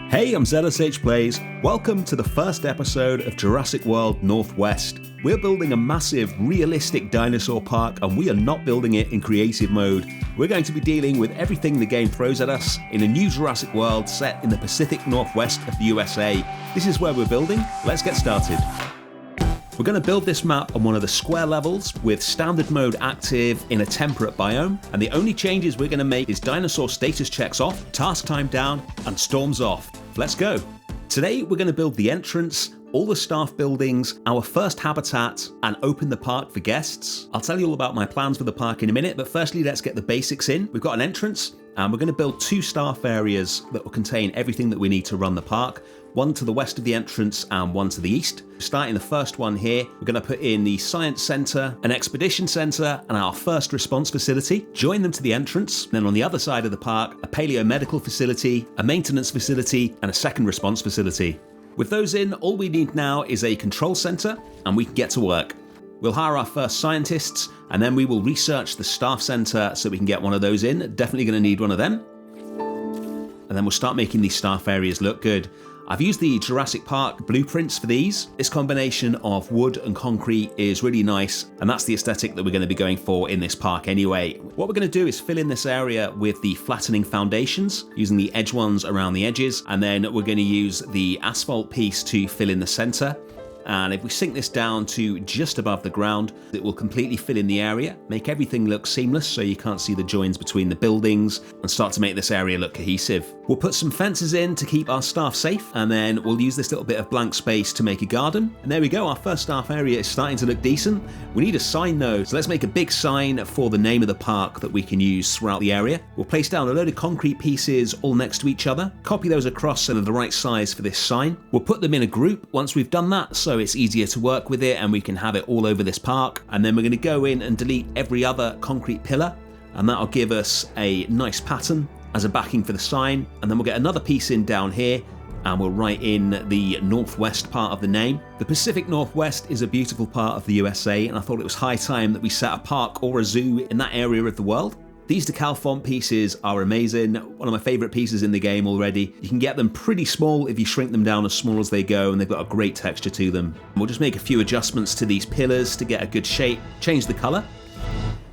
Hey, I'm ZSH Plays. Welcome to the first episode of Jurassic World North West. We're building a massive, realistic dinosaur park, and we are not building it in creative mode. We're going to be dealing with everything the game throws at us in a new Jurassic World set in the Pacific Northwest of the USA. This is where we're building. Let's get started. We're going to build this map on one of the square levels with standard mode active in a temperate biome, and the only changes we're going to make is dinosaur status checks off, task time down, and storms off. Let's go. Today we're going to build the entrance, all the staff buildings, our first habitat, and open the park for guests. I'll tell you all about my plans for the park in a minute, but firstly let's get the basics in. We've got an entrance, and we're going to build two staff areas that will contain everything that we need to run the park. One to the west of the entrance and one to the east. Starting the first one here, we're going to put in the Science Centre, an Expedition Centre, and our first response facility. Join them to the entrance. Then on the other side of the park, a Paleomedical facility, a maintenance facility, and a second response facility. With those in, all we need now is a control centre, and we can get to work. We'll hire our first scientists, and then we will research the staff centre so we can get one of those in. Definitely going to need one of them. And then we'll start making these staff areas look good. I've used the Jurassic Park blueprints for these. This combination of wood and concrete is really nice, and that's the aesthetic that we're going to be going for in this park anyway. What we're going to do is fill in this area with the flattening foundations, using the edge ones around the edges, and then we're going to use the asphalt piece to fill in the center. And if we sink this down to just above the ground, it will completely fill in the area, make everything look seamless so you can't see the joins between the buildings, and start to make this area look cohesive. We'll put some fences in to keep our staff safe, and then we'll use this little bit of blank space to make a garden. And there we go, our first staff area is starting to look decent. We need a sign though, so let's make a big sign for the name of the park that we can use throughout the area. We'll place down a load of concrete pieces all next to each other, copy those across so they're the right size for this sign. We'll put them in a group once we've done that, so it's easier to work with it and we can have it all over this park. And then we're going to go in and delete every other concrete pillar, and that'll give us a nice pattern as a backing for the sign. And then we'll get another piece in down here, and we'll write in the Northwest part of the name. The Pacific Northwest is a beautiful part of the USA, and I thought it was high time that we set a park or a zoo in that area of the world. These decal font pieces are amazing, one of my favourite pieces in the game already. You can get them pretty small if you shrink them down as small as they go, and they've got a great texture to them. We'll just make a few adjustments to these pillars to get a good shape, change the colour.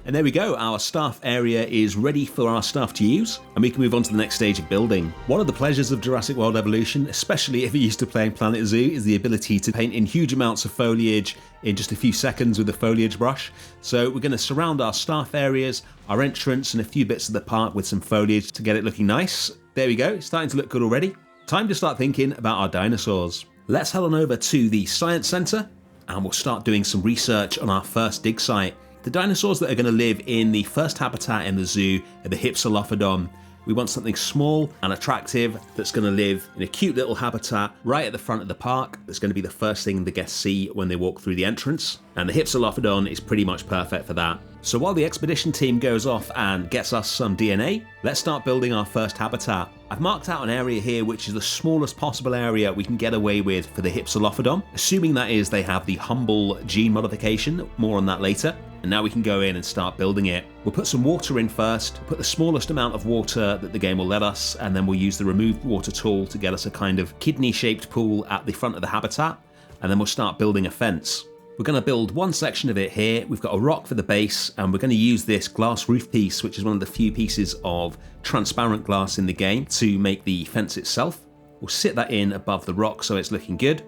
And there we go, our staff area is ready for our staff to use, and we can move on to the next stage of building. One of the pleasures of Jurassic World Evolution, especially if you're used to playing Planet Zoo, is the ability to paint in huge amounts of foliage in just a few seconds with a foliage brush. So we're going to surround our staff areas, our entrance, and a few bits of the park with some foliage to get it looking nice. There we go, it's starting to look good already. Time to start thinking about our dinosaurs. Let's head on over to the Science Centre, and we'll start doing some research on our first dig site. The dinosaurs that are going to live in the first habitat in the zoo are the Hypsilophodon. We want something small and attractive that's going to live in a cute little habitat right at the front of the park. That's going to be the first thing the guests see when they walk through the entrance. And the Hypsilophodon is pretty much perfect for that. So while the expedition team goes off and gets us some DNA, let's start building our first habitat. I've marked out an area here which is the smallest possible area we can get away with for the Hypsilophodon, assuming that is they have the humble gene modification, more on that later. And now we can go in and start building it. We'll put some water in first, put the smallest amount of water that the game will let us, and then we'll use the remove water tool to get us a kind of kidney-shaped pool at the front of the habitat, and then we'll start building a fence. We're going to build one section of it here. We've got a rock for the base, and we're going to use this glass roof piece, which is one of the few pieces of transparent glass in the game, to make the fence itself. We'll sit that in above the rock so it's looking good,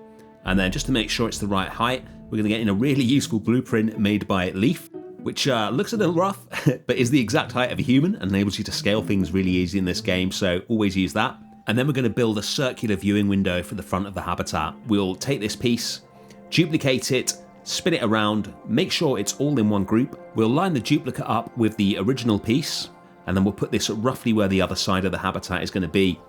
and then just to make sure it's the right height, we're going to get in a really useful blueprint made by Leaf, which looks a little rough, but is the exact height of a human and enables you to scale things really easy in this game, so always use that. And then we're going to build a circular viewing window for the front of the habitat. We'll take this piece, duplicate it, spin it around, make sure it's all in one group. We'll line the duplicate up with the original piece, and then we'll put this roughly where the other side of the habitat is going to be.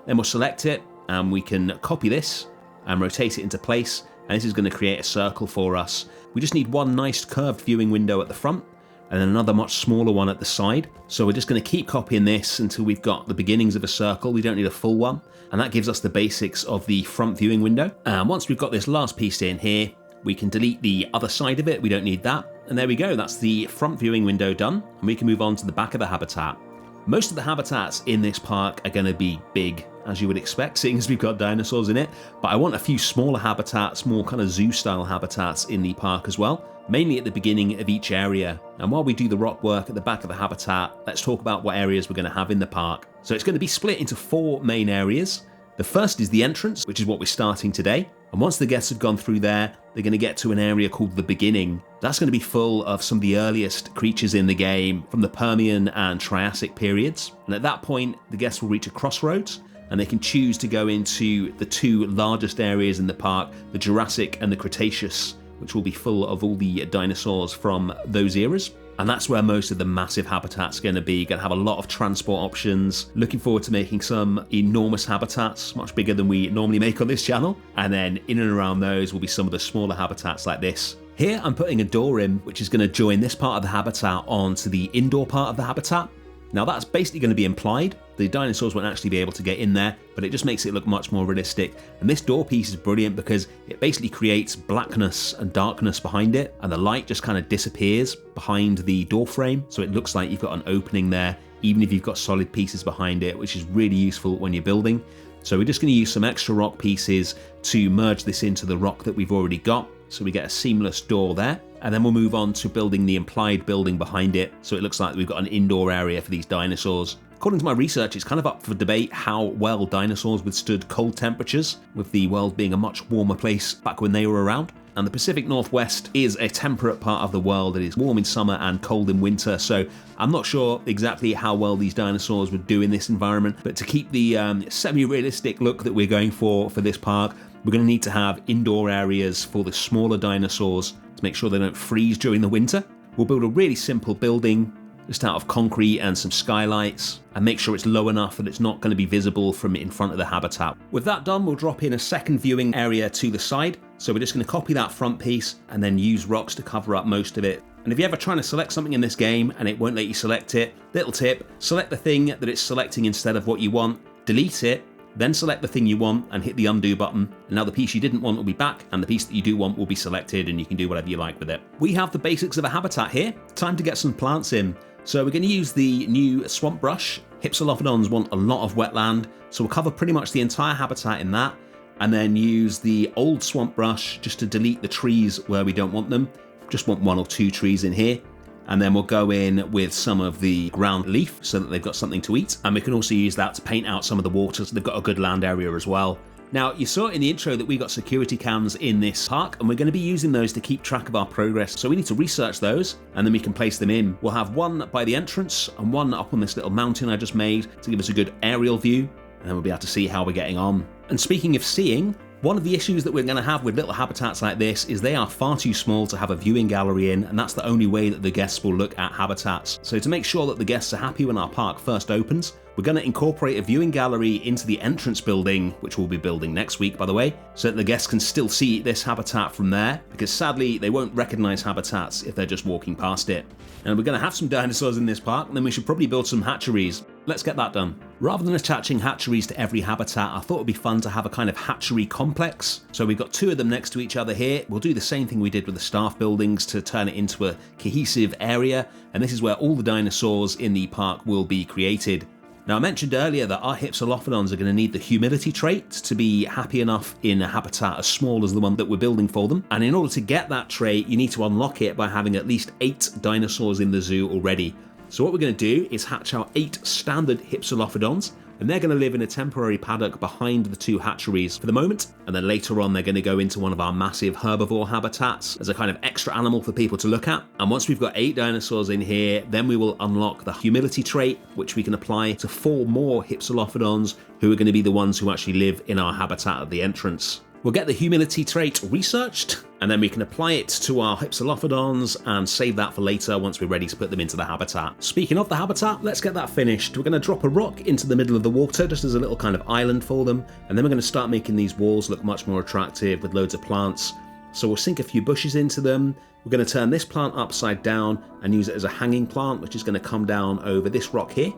Then we'll select it, and we can copy this and rotate it into place, and this is going to create a circle for us. We just need one nice curved viewing window at the front, and then another much smaller one at the side. So we're just going to keep copying this until we've got the beginnings of a circle. We don't need a full one, and that gives us the basics of the front viewing window. And once we've got this last piece in here, we can delete the other side of it. We don't need that. And there we go, that's the front viewing window done, and we can move on to the back of the habitat. Most of the habitats in this park are going to be big as you would expect, seeing as we've got dinosaurs in it. But I want a few smaller habitats, more kind of zoo-style habitats in the park as well, mainly at the beginning of each area. And while we do the rock work at the back of the habitat, let's talk about what areas we're going to have in the park. So it's going to be split into 4 main areas. The first is the entrance, which is what we're starting today. And once the guests have gone through there, they're going to get to an area called the beginning. That's going to be full of some of the earliest creatures in the game from the Permian and Triassic periods. And at that point, the guests will reach a crossroads and they can choose to go into the 2 largest areas in the park, the Jurassic and the Cretaceous, which will be full of all the dinosaurs from those eras. And that's where most of the massive habitats are going to be. Going to have a lot of transport options. Looking forward to making some enormous habitats, much bigger than we normally make on this channel. And then in and around those will be some of the smaller habitats like this. Here I'm putting a door in, which is going to join this part of the habitat onto the indoor part of the habitat. Now that's basically going to be implied. The dinosaurs won't actually be able to get in there, but it just makes it look much more realistic. And this door piece is brilliant because it basically creates blackness and darkness behind it, and the light just kind of disappears behind the door frame, so it looks like you've got an opening there, even if you've got solid pieces behind it, which is really useful when you're building. So we're just going to use some extra rock pieces to merge this into the rock that we've already got, so we get a seamless door there. And then we'll move on to building the implied building behind it, so it looks like we've got an indoor area for these dinosaurs. According to my research, it's kind of up for debate how well dinosaurs withstood cold temperatures, with the world being a much warmer place back when they were around. And the Pacific Northwest is a temperate part of the world. It is warm in summer and cold in winter, so I'm not sure exactly how well these dinosaurs would do in this environment. But to keep the semi-realistic look that we're going for this park, we're going to need to have indoor areas for the smaller dinosaurs to make sure they don't freeze during the winter. We'll build a really simple building just out of concrete and some skylights, and make sure it's low enough that it's not going to be visible from in front of the habitat. With that done, we'll drop in a second viewing area to the side. So we're just going to copy that front piece and then use rocks to cover up most of it. And if you're ever trying to select something in this game and it won't let you select it, little tip, select the thing that it's selecting instead of what you want, delete it, then select the thing you want and hit the undo button, and now the piece you didn't want will be back and the piece that you do want will be selected, and you can do whatever you like with it. We have the basics of a habitat here. Time to get some plants in. So we're going to use the new swamp brush. Hypsilophodons want a lot of wetland, so we'll cover pretty much the entire habitat in that, and then use the old swamp brush just to delete the trees where we don't want them. Just want 1 or 2 trees in here. And then we'll go in with some of the ground leaf so that they've got something to eat. And we can also use that to paint out some of the water so they've got a good land area as well. Now, you saw in the intro that we got security cams in this park, and we're going to be using those to keep track of our progress. So we need to research those, and then we can place them in. We'll have one by the entrance and one up on this little mountain I just made to give us a good aerial view, and then we'll be able to see how we're getting on. And speaking of seeing, one of the issues that we're going to have with little habitats like this is they are far too small to have a viewing gallery in, and that's the only way that the guests will look at habitats. So to make sure that the guests are happy when our park first opens, we're going to incorporate a viewing gallery into the entrance building, which we'll be building next week, by the way, so that the guests can still see this habitat from there, because sadly they won't recognize habitats if they're just walking past it. And we're going to have some dinosaurs in this park, and then we should probably build some hatcheries. Let's get that done. Rather than attaching hatcheries to every habitat, I thought it'd be fun to have a kind of hatchery complex. So we've got 2 of them next to each other here. We'll do the same thing we did with the staff buildings to turn it into a cohesive area, and this is where all the dinosaurs in the park will be created. Now, I mentioned earlier that our Hypsilophodons are going to need the humility trait to be happy enough in a habitat as small as the one that we're building for them. And in order to get that trait, you need to unlock it by having at least 8 dinosaurs in the zoo already. So what we're going to do is hatch out 8 standard Hypsilophodons, and they're going to live in a temporary paddock behind the 2 hatcheries for the moment, and then later on they're going to go into one of our massive herbivore habitats as a kind of extra animal for people to look at. And once we've got 8 dinosaurs in here, then we will unlock the humility trait, which we can apply to 4 more Hypsilophodons who are going to be the ones who actually live in our habitat at the entrance. We'll get the humility trait researched, and then we can apply it to our Hypsilophodons and save that for later once we're ready to put them into the habitat. Speaking of the habitat, let's get that finished. We're going to drop a rock into the middle of the water just as a little kind of island for them, and then we're going to start making these walls look much more attractive with loads of plants. So we'll sink a few bushes into them. We're going to turn this plant upside down and use it as a hanging plant, which is going to come down over this rock here.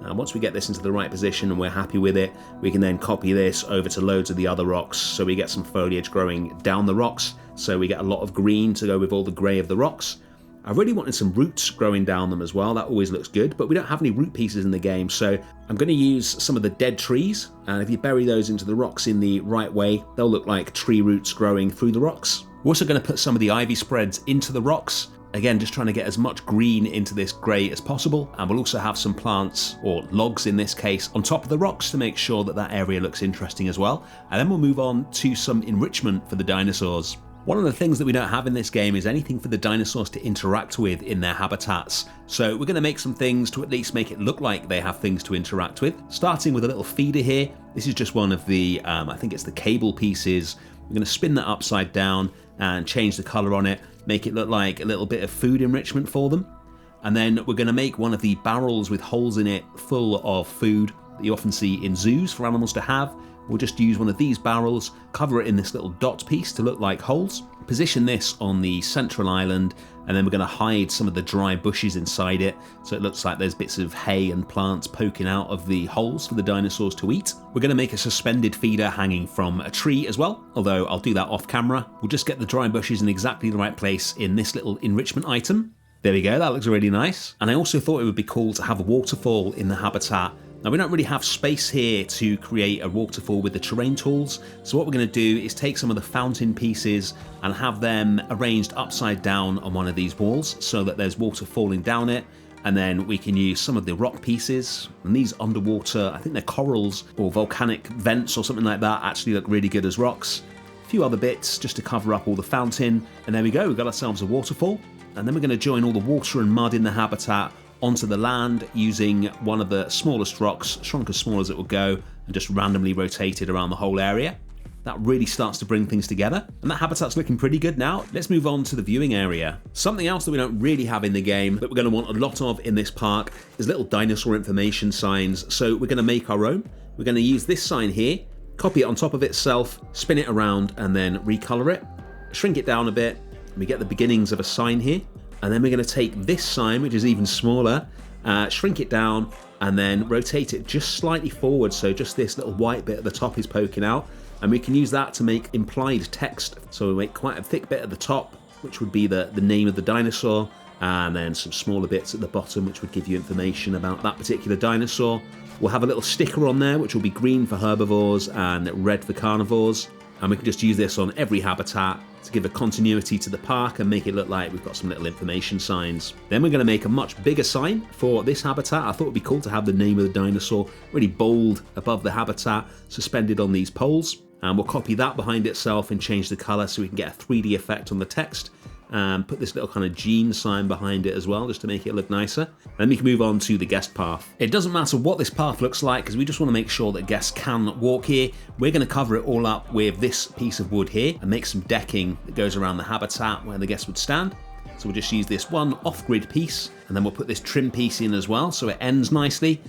And once we get this into the right position and we're happy with it, we can then copy this over to loads of the other rocks, so we get some foliage growing down the rocks, so we get a lot of green to go with all the grey of the rocks. I really wanted some roots growing down them as well. That always looks good, but we don't have any root pieces in the game, so I'm going to use some of the dead trees, and if you bury those into the rocks in the right way, they'll look like tree roots growing through the rocks. We're also going to put some of the ivy spreads into the rocks. Again, just trying to get as much green into this grey as possible, and we'll also have some plants, or logs in this case, on top of the rocks to make sure that that area looks interesting as well. And then we'll move on to some enrichment for the dinosaurs. One of the things that we don't have in this game is anything for the dinosaurs to interact with in their habitats. So we're going to make some things to at least make it look like they have things to interact with. Starting with a little feeder here. This is just one of the, I think it's the cable pieces. We're going to spin that upside down and change the colour on it, make it look like a little bit of food enrichment for them. And then we're going to make one of the barrels with holes in it full of food that you often see in zoos for animals to have. We'll just use one of these barrels, cover it in this little dot piece to look like holes, position this on the central island, and then we're going to hide some of the dry bushes inside it so it looks like there's bits of hay and plants poking out of the holes for the dinosaurs to eat. We're going to make a suspended feeder hanging from a tree as well, although I'll do that off camera. We'll just get the dry bushes in exactly the right place in this little enrichment item. There we go, that looks really nice. And I also thought it would be cool to have a waterfall in the habitat. Now, we don't really have space here to create a waterfall with the terrain tools, so what we're going to do is take some of the fountain pieces and have them arranged upside down on one of these walls so that there's water falling down it, and then we can use some of the rock pieces, and these underwater, I think they're corals or volcanic vents or something like that, actually look really good as rocks. A few other bits just to cover up all the fountain, and there we go, we've got ourselves a waterfall. And then we're going to join all the water and mud in the habitat onto the land using one of the smallest rocks, shrunk as small as it will go, and just randomly rotate it around the whole area. That really starts to bring things together, and that habitat's looking pretty good now. Let's move on to the viewing area. Something else that we don't really have in the game that we're going to want a lot of in this park is little dinosaur information signs, so we're going to make our own. We're going to use this sign here, copy it on top of itself, spin it around, and then recolor it, shrink it down a bit, and we get the beginnings of a sign here. And then we're going to take this sign, which is even smaller, shrink it down, and then rotate it just slightly forward, so just this little white bit at the top is poking out, and we can use that to make implied text. So we make quite a thick bit at the top, which would be the name of the dinosaur, and then some smaller bits at the bottom, which would give you information about that particular dinosaur. We'll have a little sticker on there, which will be green for herbivores and red for carnivores, and we can just use this on every habitat to give a continuity to the park and make it look like we've got some little information signs. Then we're going to make a much bigger sign for this habitat. I thought it would be cool to have the name of the dinosaur really bold above the habitat, suspended on these poles. And we'll copy that behind itself and change the color so we can get a 3D effect on the text. And put this little kind of gene sign behind it as well, just to make it look nicer. Then we can move on to the guest path. It doesn't matter what this path looks like, because we just want to make sure that guests can walk here. We're going to cover it all up with this piece of wood here and make some decking that goes around the habitat where the guests would stand. So we'll just use this one off-grid piece, and then we'll put this trim piece in as well so it ends nicely.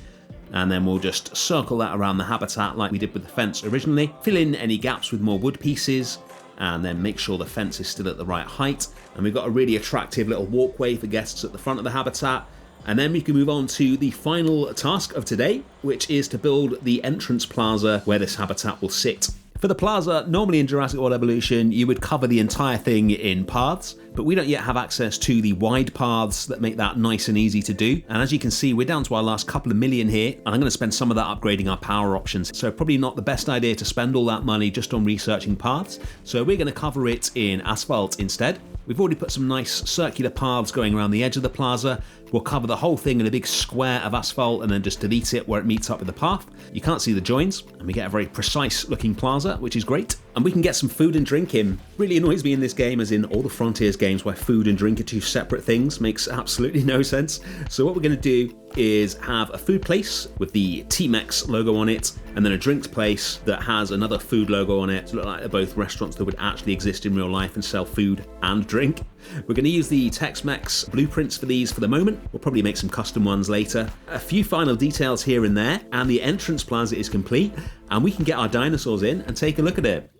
And then we'll just circle that around the habitat like we did with the fence originally. Fill in any gaps with more wood pieces, and then make sure the fence is still at the right height. And we've got a really attractive little walkway for guests at the front of the habitat. And then we can move on to the final task of today, which is to build the entrance plaza where this habitat will sit. For the plaza, normally in Jurassic World Evolution, you would cover the entire thing in paths, but we don't yet have access to the wide paths that make that nice and easy to do. And as you can see, we're down to our last couple of million here, and I'm going to spend some of that upgrading our power options. So probably not the best idea to spend all that money just on researching paths. So we're going to cover it in asphalt instead. We've already put some nice circular paths going around the edge of the plaza. We'll cover the whole thing in a big square of asphalt and then just delete it where it meets up with the path. You can't see the joins, and we get a very precise looking plaza, which is great. And we can get some food and drink in. Really annoys me in this game, as in all the Frontiers games where food and drink are two separate things. Makes absolutely no sense. So what we're going to do is have a food place with the T-Mex logo on it, and then a drinks place that has another food logo on it to look like they're both restaurants that would actually exist in real life and sell food and drink. We're going to use the Tex-Mex blueprints for these for the moment. We'll probably make some custom ones later. A few final details here and there, and the entrance plaza is complete, and we can get our dinosaurs in and take a look at it.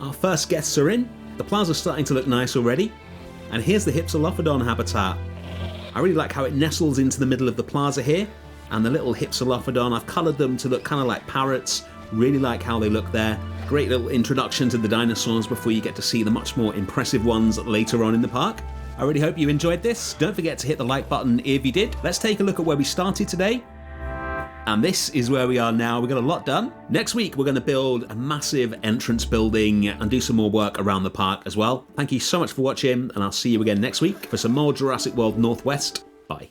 Our first guests are in. The plaza's starting to look nice already. And here's the Hypsilophodon habitat. I really like how it nestles into the middle of the plaza here. And the little Hypsilophodon, I've coloured them to look kind of like parrots. Really like how they look there. Great little introduction to the dinosaurs before you get to see the much more impressive ones later on in the park. I really hope you enjoyed this. Don't forget to hit the like button if you did. Let's take a look at where we started today. And this is where we are now. We've got a lot done. Next week, we're going to build a massive entrance building and do some more work around the park as well. Thank you so much for watching, and I'll see you again next week for some more Jurassic World North West. Bye.